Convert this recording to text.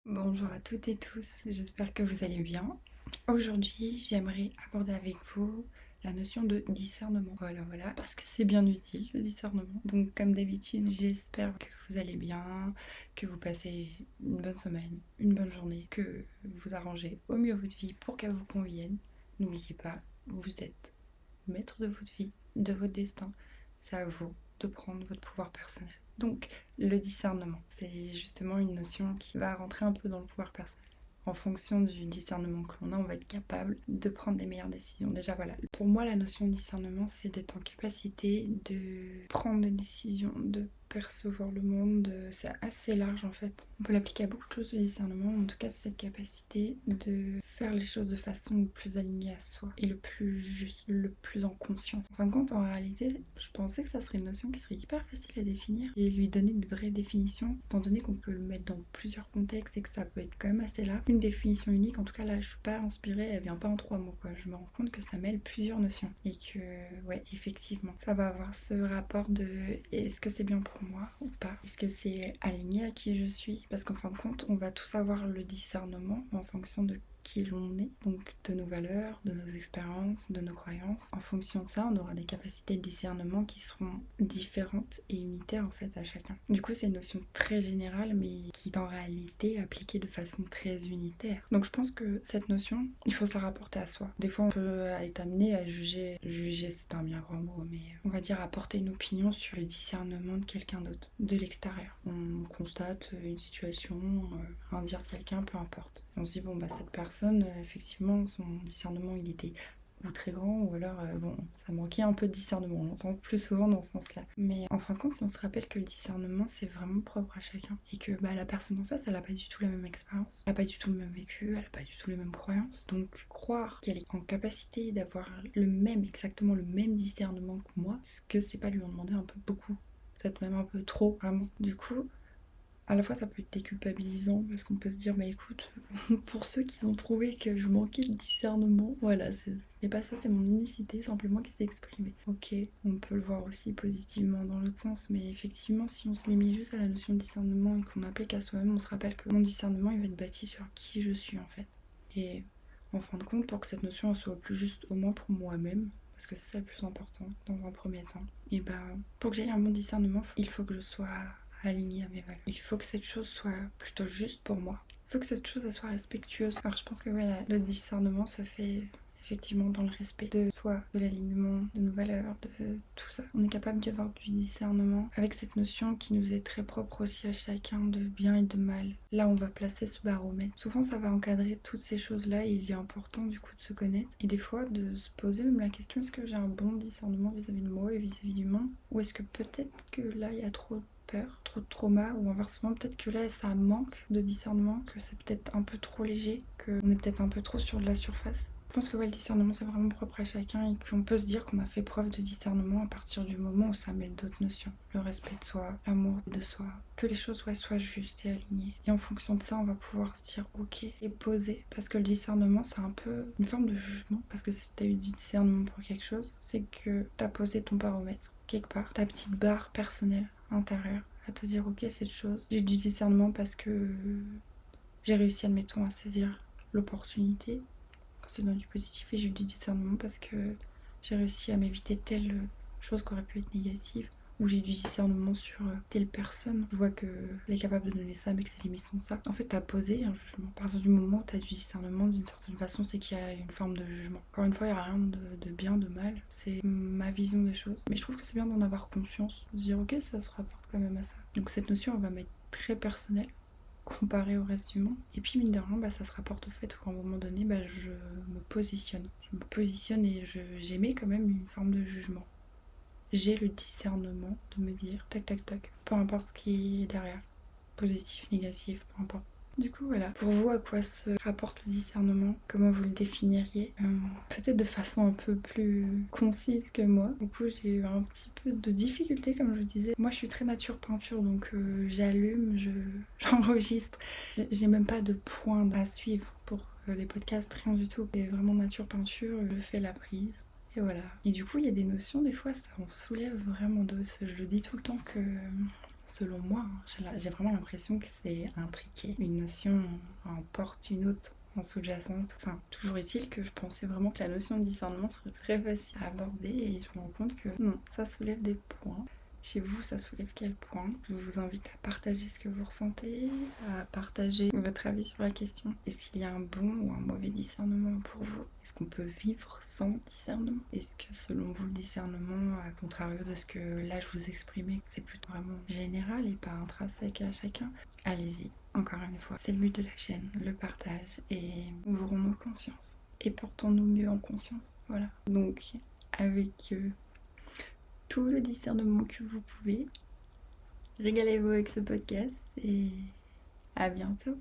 Bonjour à toutes et tous, j'espère que vous allez bien. Aujourd'hui, j'aimerais aborder avec vous la notion de discernement. Voilà, parce que c'est bien utile le discernement. Donc, comme d'habitude, j'espère que vous allez bien, que vous passez une bonne semaine, une bonne journée, que vous arrangez au mieux votre vie pour qu'elle vous convienne. N'oubliez pas, vous êtes maître de votre vie, de votre destin. C'est à vous de prendre votre pouvoir personnel. Donc, le discernement, c'est justement une notion qui va rentrer un peu dans le pouvoir personnel. En fonction du discernement que l'on a, on va être capable de prendre des meilleures décisions. Déjà, voilà. Pour moi, la notion de discernement, c'est d'être en capacité de prendre des décisions, de percevoir le monde. C'est assez large en fait. On peut l'appliquer à beaucoup de choses, le discernement. En tout cas, c'est cette capacité de faire les choses de façon le plus alignée à soi et le plus juste, le plus en conscience. En fin de compte, en réalité, je pensais que ça serait une notion qui serait hyper facile à définir et lui donner une vraie définition, étant donné qu'on peut le mettre dans plusieurs contextes et que ça peut être quand même assez large. Une définition unique, en tout cas là, je suis pas inspirée, elle vient pas en 3 mots quoi. Je me rends compte que ça mêle plusieurs notions et que, ouais, effectivement, ça va avoir ce rapport de est-ce que c'est bien pour moi ou pas? Est-ce que c'est aligné à qui je suis? Parce qu'en fin de compte, on va tous avoir le discernement en fonction de qui l'on est, donc de nos valeurs, de nos expériences, de nos croyances. En fonction de ça, on aura des capacités de discernement qui seront différentes et unitaires en fait à chacun. Du coup, c'est une notion très générale mais qui est en réalité appliquée de façon très unitaire. Donc je pense que cette notion, il faut se la rapporter à soi. Des fois, on peut être amené à juger c'est un bien grand mot, mais on va dire apporter une opinion sur le discernement de quelqu'un d'autre, de l'extérieur. On constate une situation, un dire de quelqu'un, peu importe. Et on se dit bon bah cette personne, effectivement, son discernement il était ou très grand, ou alors bon, ça manquait un peu de discernement, on l'entend plus souvent dans ce sens-là. Mais en fin de compte, si on se rappelle que le discernement c'est vraiment propre à chacun, et que bah, la personne en face elle a pas du tout la même expérience, elle a pas du tout le même vécu, elle a pas du tout les mêmes croyances, donc croire qu'elle est en capacité d'avoir le même, exactement le même discernement que moi, ce que c'est pas lui en demander un peu beaucoup, peut-être même un peu trop, vraiment. Du coup, à la fois ça peut être déculpabilisant parce qu'on peut se dire bah écoute, pour ceux qui ont trouvé que je manquais de discernement, voilà, ce n'est pas ça, c'est mon unicité simplement qui s'est exprimée. Ok, on peut le voir aussi positivement dans l'autre sens, mais effectivement si on se limite juste à la notion de discernement et qu'on applique à soi-même, on se rappelle que mon discernement il va être bâti sur qui je suis en fait. Et en fin de compte, pour que cette notion soit plus juste au moins pour moi-même, parce que c'est ça le plus important dans un premier temps, et ben pour que j'aie un bon discernement, il faut que je sois alignée à mes valeurs. Il faut que cette chose soit plutôt juste pour moi. Il faut que cette chose elle soit respectueuse. Alors je pense que ouais, le discernement se fait effectivement dans le respect de soi, de l'alignement, de nos valeurs, de tout ça. On est capable d'y avoir du discernement avec cette notion qui nous est très propre aussi à chacun de bien et de mal. Là, on va placer ce baromètre. Souvent, ça va encadrer toutes ces choses-là et il est important du coup de se connaître et des fois de se poser même la question est-ce que j'ai un bon discernement vis-à-vis de moi et vis-à-vis du monde, ou est-ce que peut-être que là il y a trop de peur, trop de trauma, ou inversement peut-être que là ça manque de discernement, que c'est peut-être un peu trop léger, qu'on est peut-être un peu trop sur de la surface. Je pense que ouais, le discernement c'est vraiment propre à chacun et qu'on peut se dire qu'on a fait preuve de discernement à partir du moment où ça mêle d'autres notions. Le respect de soi, l'amour de soi, que les choses ouais, soient justes et alignées. Et en fonction de ça, on va pouvoir se dire ok et poser. Parce que le discernement c'est un peu une forme de jugement. Parce que si t'as eu du discernement pour quelque chose, c'est que t'as posé ton baromètre quelque part, ta petite barre personnelle intérieure à te dire ok cette chose, j'ai du discernement parce que j'ai réussi admettons à saisir l'opportunité quand c'est dans du positif et j'ai eu du discernement parce que j'ai réussi à m'éviter telle chose qui aurait pu être négative ou j'ai du discernement sur telle personne. Je vois qu'elle est capable de donner ça mais que ses limites sont ça. En fait, t'as posé un jugement. À partir du moment où t'as du discernement d'une certaine façon, c'est qu'il y a une forme de jugement. Encore une fois, il n'y a rien de bien, de mal. C'est ma vision des choses. Mais je trouve que c'est bien d'en avoir conscience. De se dire, ok, ça se rapporte quand même à ça. Donc cette notion, elle va m'être très personnelle comparé au reste du monde. Et puis mine de rien, bah, ça se rapporte au fait où à un moment donné, bah, je me positionne. Je me positionne et j'émets quand même une forme de jugement. J'ai le discernement de me dire tac tac tac, peu importe ce qui est derrière, positif, négatif, peu importe. Du coup voilà, pour vous à quoi se rapporte le discernement, comment vous le définiriez, peut-être de façon un peu plus concise que moi. Du coup j'ai eu un petit peu de difficulté comme je vous disais. Moi je suis très nature peinture donc j'allume, j'enregistre. J'ai même pas de point à suivre pour les podcasts, rien du tout. C'est vraiment nature peinture, je fais la prise. Et voilà. Et du coup, il y a des notions, des fois, ça en soulève vraiment d'autres. Je le dis tout le temps que selon moi, hein, j'ai vraiment l'impression que c'est intriqué. Une notion emporte une autre en sous-jacente. Enfin, toujours est-il que je pensais vraiment que la notion de discernement serait très facile à aborder et je me rends compte que non, ça soulève des points. Chez vous, ça soulève quel point? Je vous invite à partager ce que vous ressentez, à partager votre avis sur la question. Est-ce qu'il y a un bon ou un mauvais discernement pour vous? Est-ce qu'on peut vivre sans discernement? Est-ce que selon vous, le discernement, à contrario de ce que là je vous exprimais, c'est plutôt vraiment général et pas intrinsèque à chacun? Allez-y, encore une fois, c'est le but de la chaîne, le partage, et ouvrons nos consciences. Et portons-nous mieux en conscience. Voilà. Donc, avec tout le discernement que vous pouvez. Régalez-vous avec ce podcast et à bientôt.